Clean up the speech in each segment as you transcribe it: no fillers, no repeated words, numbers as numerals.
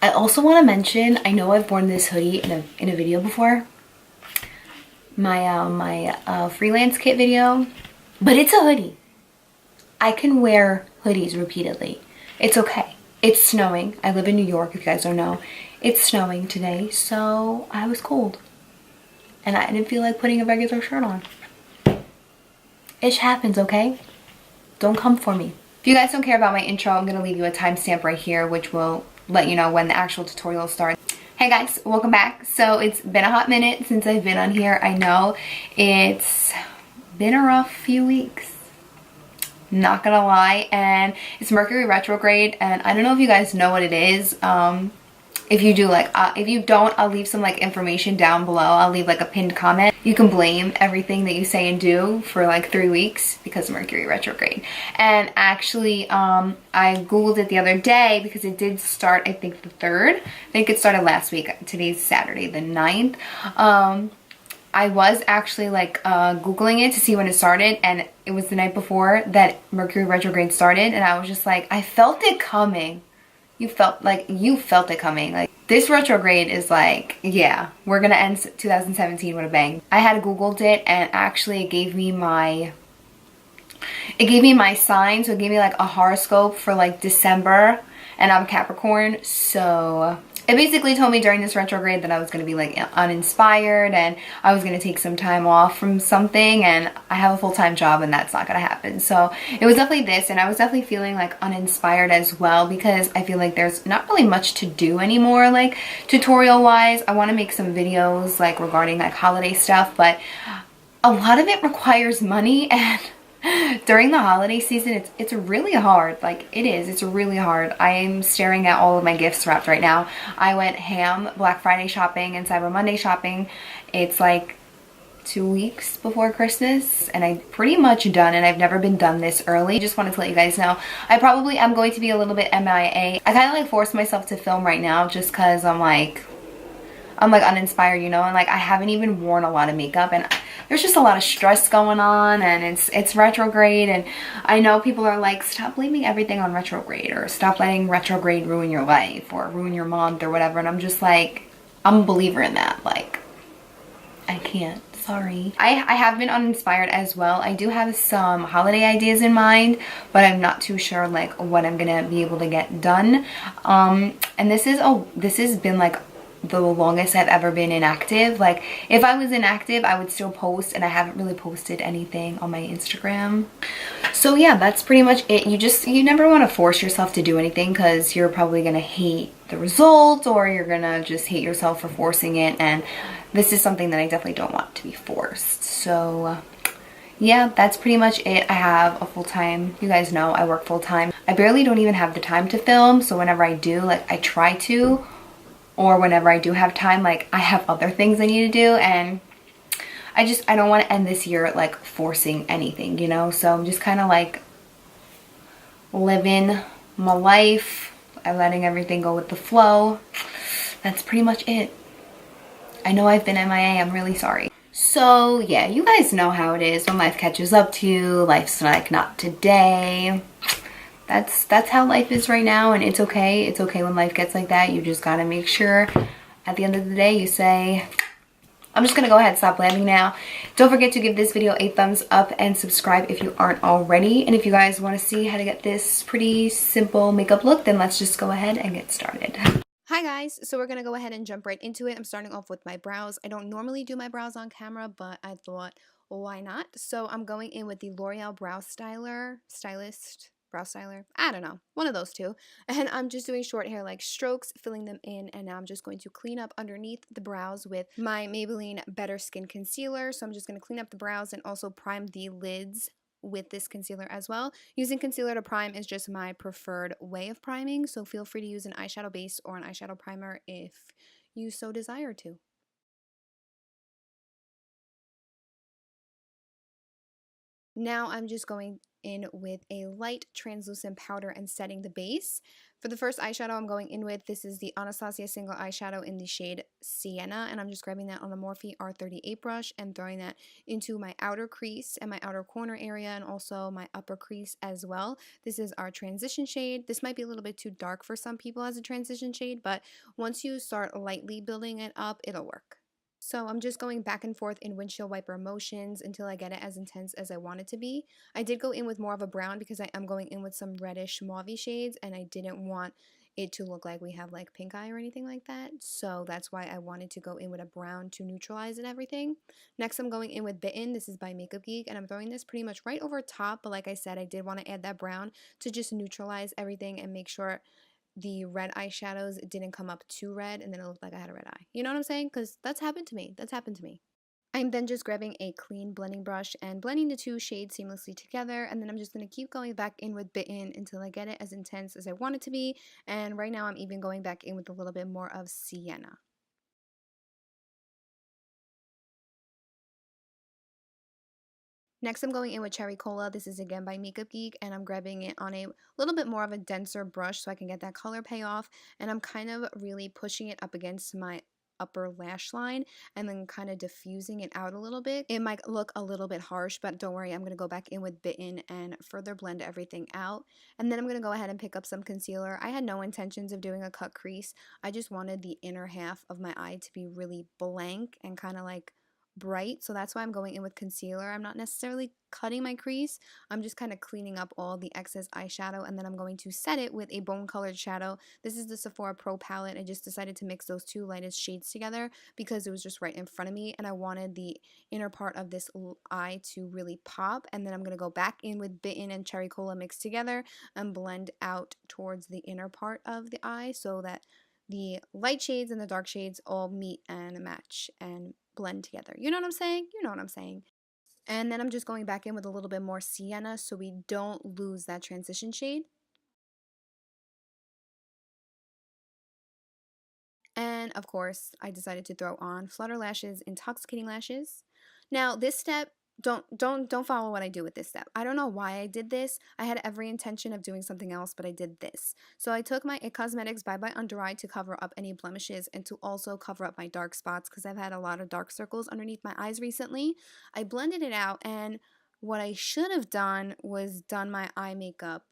I also want to mention, I know I've worn this hoodie in a video before, my freelance kit video, but it's a hoodie. I can wear hoodies repeatedly. It's okay. It's snowing. I live in New York, if you guys don't know. It's snowing today, so I was cold. And I didn't feel like putting a regular shirt on. Ish happens, okay? Don't come for me. If you guys don't care about my intro, I'm gonna leave you a timestamp right here, which will let you know when the actual tutorial starts. Hey guys, welcome back. So it's been a hot minute since I've been on here. I know it's been a rough few weeks, not gonna lie, and it's Mercury retrograde, and I don't know if you guys know what it is. If you do, like, if you don't, I'll leave some like information down below. I'll leave like a pinned comment. You can blame everything that you say and do for like 3 weeks because of Mercury retrograde. And actually, I googled it the other day because it did start, I think, the 3rd. I think it started last week. Today's Saturday, the 9th. I was actually like googling it to see when it started, and it was the night before that Mercury retrograde started, and I was just like, I felt it coming. You felt it coming. Like, this retrograde is like, yeah, we're gonna end 2017 with a bang. I had googled it, and actually it gave me my sign, so it gave me like a horoscope for like December, and I'm Capricorn, so it basically told me during this retrograde that I was going to be like uninspired, and I was going to take some time off from something, and I have a full-time job and that's not going to happen. So it was definitely this, and I was definitely feeling like uninspired as well because I feel like there's not really much to do anymore, like tutorial wise. I want to make some videos like regarding like holiday stuff, but a lot of it requires money, and during the holiday season, it's really hard. Like, it's really hard. I'm staring at all of my gifts wrapped right now. I went ham Black Friday shopping and Cyber Monday shopping. It's like 2 weeks before Christmas, and I'm pretty much done, and I've never been done this early. Just wanted to let you guys know I probably am going to be a little bit MIA. I kind of like forced myself to film right now just because I'm like uninspired, you know, and like I haven't even worn a lot of makeup, and there's just a lot of stress going on, and it's retrograde, and I know people are like, stop blaming everything on retrograde, or stop letting retrograde ruin your life or ruin your month or whatever, and I'm just like, I'm a believer in that. Like, I can't, sorry. I have been uninspired as well. I do have some holiday ideas in mind, but I'm not too sure like what I'm gonna be able to get done. And this has been like the longest I've ever been inactive. Like, if I was inactive, I would still post, and I haven't really posted anything on my Instagram. So yeah, that's pretty much it. You never want to force yourself to do anything because you're probably gonna hate the result, or you're gonna just hate yourself for forcing it, and this is something that I definitely don't want to be forced. So yeah, that's pretty much it. I have a full-time, you guys know I work full-time. I barely don't even have the time to film, so whenever I do, like, I try to, or whenever I do have time, like, I have other things I need to do, and I don't want to end this year like forcing anything, you know? So I'm just kind of like living my life and letting everything go with the flow. That's pretty much it. I know I've been MIA, I'm really sorry. So yeah, you guys know how it is when life catches up to you. Life's like, not today. That's how life is right now, and it's okay. It's okay when life gets like that. You just gotta make sure at the end of the day you say, I'm just gonna go ahead and stop blabbing now. Don't forget to give this video a thumbs up and subscribe if you aren't already. And if you guys want to see how to get this pretty simple makeup look, then let's just go ahead and get started. Hi guys, so we're gonna go ahead and jump right into it. I'm starting off with my brows. I don't normally do my brows on camera, but I thought, well, why not? So I'm going in with the L'Oreal brow styler, I don't know, one of those two, and I'm just doing short hair like strokes, filling them in, and now I'm just going to clean up underneath the brows with my Maybelline Better Skin Concealer. So I'm just going to clean up the brows and also prime the lids with this concealer as well. Using concealer to prime is just my preferred way of priming, so feel free to use an eyeshadow base or an eyeshadow primer if you so desire to. Now I'm just going in with a light translucent powder and setting the base. For the first eyeshadow I'm going in with, this is the Anastasia single eyeshadow in the shade Sienna, and I'm just grabbing that on the Morphe R38 brush and throwing that into my outer crease and my outer corner area and also my upper crease as well. This is our transition shade. This might be a little bit too dark for some people as a transition shade, but once you start lightly building it up, it'll work. So I'm just going back and forth in windshield wiper motions until I get it as intense as I want it to be. I did go in with more of a brown because I am going in with some reddish mauve shades and I didn't want it to look like we have like pink eye or anything like that. So that's why I wanted to go in with a brown to neutralize and everything. Next I'm going in with Bitten. This is by Makeup Geek and I'm throwing this pretty much right over top, but like I said, I did want to add that brown to just neutralize everything and make sure the red eyeshadows didn't come up too red and then it looked like I had a red eye. You know what I'm saying? Because that's happened to me. That's happened to me. I'm then just grabbing a clean blending brush and blending the two shades seamlessly together, and then I'm just going to keep going back in with Bitten until I get it as intense as I want it to be, and right now I'm even going back in with a little bit more of Sienna. Next, I'm going in with Cherry Cola. This is again by Makeup Geek, and I'm grabbing it on a little bit more of a denser brush so I can get that color payoff, and I'm kind of really pushing it up against my upper lash line and then kind of diffusing it out a little bit. It might look a little bit harsh, but don't worry, I'm going to go back in with Bitten and further blend everything out. And then I'm going to go ahead and pick up some concealer. I had no intentions of doing a cut crease. I just wanted the inner half of my eye to be really blank and kind of like bright, so that's why I'm going in with concealer. I'm not necessarily cutting my crease, I'm just kind of cleaning up all the excess eyeshadow, and then I'm going to set it with a bone colored shadow. This is the Sephora Pro palette. I just decided to mix those two lightest shades together because it was just right in front of me and I wanted the inner part of this eye to really pop, and then I'm going to go back in with Bitten and Cherry Cola mixed together and blend out towards the inner part of the eye so that the light shades and the dark shades all meet and match and blend together. You know what I'm saying? You know what I'm saying. And then I'm just going back in with a little bit more Sienna so we don't lose that transition shade. And of course, I decided to throw on Flutter Lashes Intoxicating Lashes. Now, this step, don't follow what I do with this step. I don't know why I did this. I had every intention of doing something else, but I did this. So I took my IT Cosmetics Bye Bye Under Eye to cover up any blemishes and to also cover up my dark spots because I've had a lot of dark circles underneath my eyes recently. I blended it out, and what I should have done was done my eye makeup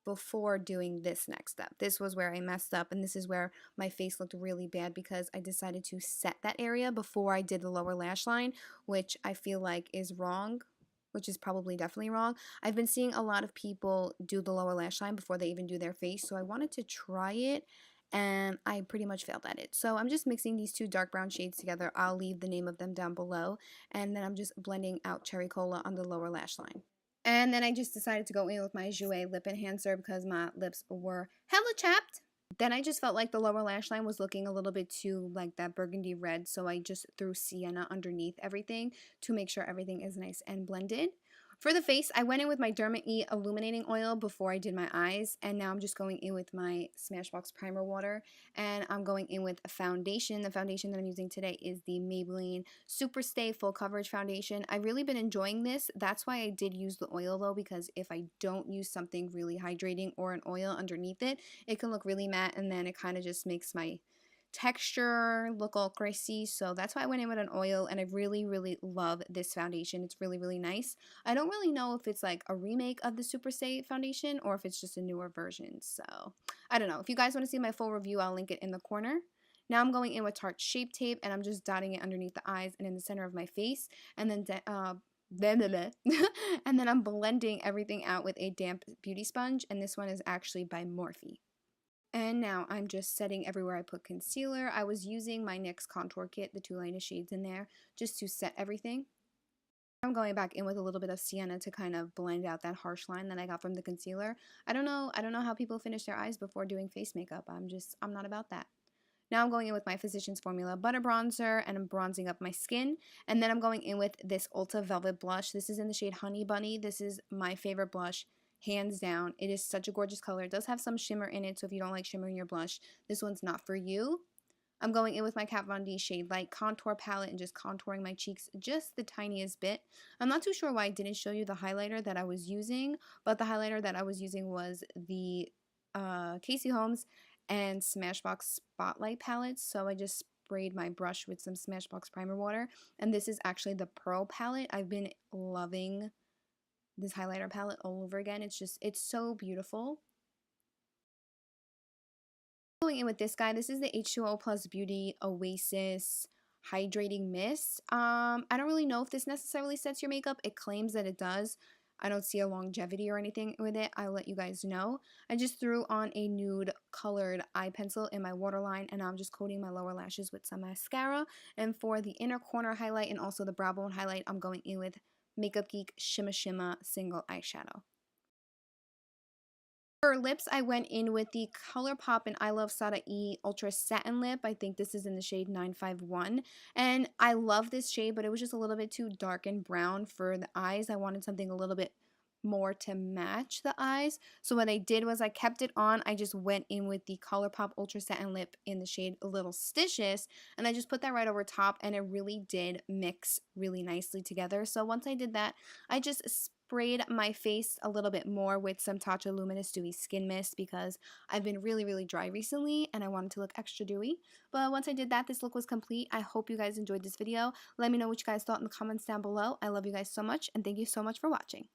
before doing this next step. This was where I messed up, and this is where my face looked really bad because I decided to set that area before I did the lower lash line, which I feel like is wrong, which is probably definitely wrong. I've been seeing a lot of people do the lower lash line before they even do their face, so I wanted to try it and I pretty much failed at it. So I'm just mixing these two dark brown shades together. I'll leave the name of them down below, and then I'm just blending out Cherry Cola on the lower lash line. And then I just decided to go in with my Jouer lip enhancer because my lips were hella chapped. Then I just felt like the lower lash line was looking a little bit too like that burgundy red, so I just threw Sienna underneath everything to make sure everything is nice and blended. For the face, I went in with my Derma E illuminating oil before I did my eyes, and now I'm just going in with my Smashbox primer water, and I'm going in with a foundation. The foundation that I'm using today is the Maybelline Superstay Full Coverage Foundation. I've really been enjoying this. That's why I did use the oil though, because if I don't use something really hydrating or an oil underneath it, it can look really matte, and then it kind of just makes my texture look all greasy. So that's why I went in with an oil, and I really love this foundation. It's really nice. I don't really know if it's like a remake of the Superstay foundation or if it's just a newer version, so I don't know. If you guys want to see my full review, I'll link it in the corner. Now I'm going in with Tarte Shape Tape, and I'm just dotting it underneath the eyes and in the center of my face, and then and then I'm blending everything out with a damp beauty sponge, and this one is actually by Morphe. And now I'm just setting everywhere I put concealer. I was using my NYX contour kit, the two lightest shades in there, just to set everything. I'm going back in with a little bit of Sienna to kind of blend out that harsh line that I got from the concealer. I don't know how people finish their eyes before doing face makeup. I'm not about that. Now I'm going in with my Physicians Formula Butter Bronzer, and I'm bronzing up my skin. And then I'm going in with this Ulta Velvet Blush. This is in the shade Honey Bunny. This is my favorite blush, hands down. It is such a gorgeous color. It does have some shimmer in it, so if you don't like shimmer in your blush, this one's not for you. I'm going in with my Kat Von D Shade Light Contour Palette and just contouring my cheeks just the tiniest bit. I'm not too sure why I didn't show you the highlighter that I was using, but the highlighter that I was using was the Casey Holmes and Smashbox Spotlight palettes. So I just sprayed my brush with some Smashbox primer water. And this is actually the Pearl palette. I've been loving this highlighter palette all over again. It's so beautiful. Going in with this guy, this is the H2O Plus Beauty Oasis Hydrating Mist. I don't really know if this necessarily sets your makeup. It claims that it does. I don't see a longevity or anything with it. I'll let you guys know. I just threw on a nude colored eye pencil in my waterline, and I'm just coating my lower lashes with some mascara. And for the inner corner highlight and also the brow bone highlight, I'm going in with Makeup Geek Shimma Shimma Single Eyeshadow. For lips, I went in with the ColourPop and I Love Sada E Ultra Satin Lip. I think this is in the shade 951. And I love this shade, but it was just a little bit too dark and brown for the eyes. I wanted something a little bit more to match the eyes. So what I did was I kept it on. I just went in with the ColourPop Ultra Satin Lip in the shade Little Stitches. And I just put that right over top, and it really did mix really nicely together. So once I did that, I just sprayed my face a little bit more with some Tatcha Luminous Dewy Skin Mist because I've been really dry recently and I wanted to look extra dewy. But once I did that, this look was complete. I hope you guys enjoyed this video. Let me know what you guys thought in the comments down below. I love you guys so much, and thank you so much for watching.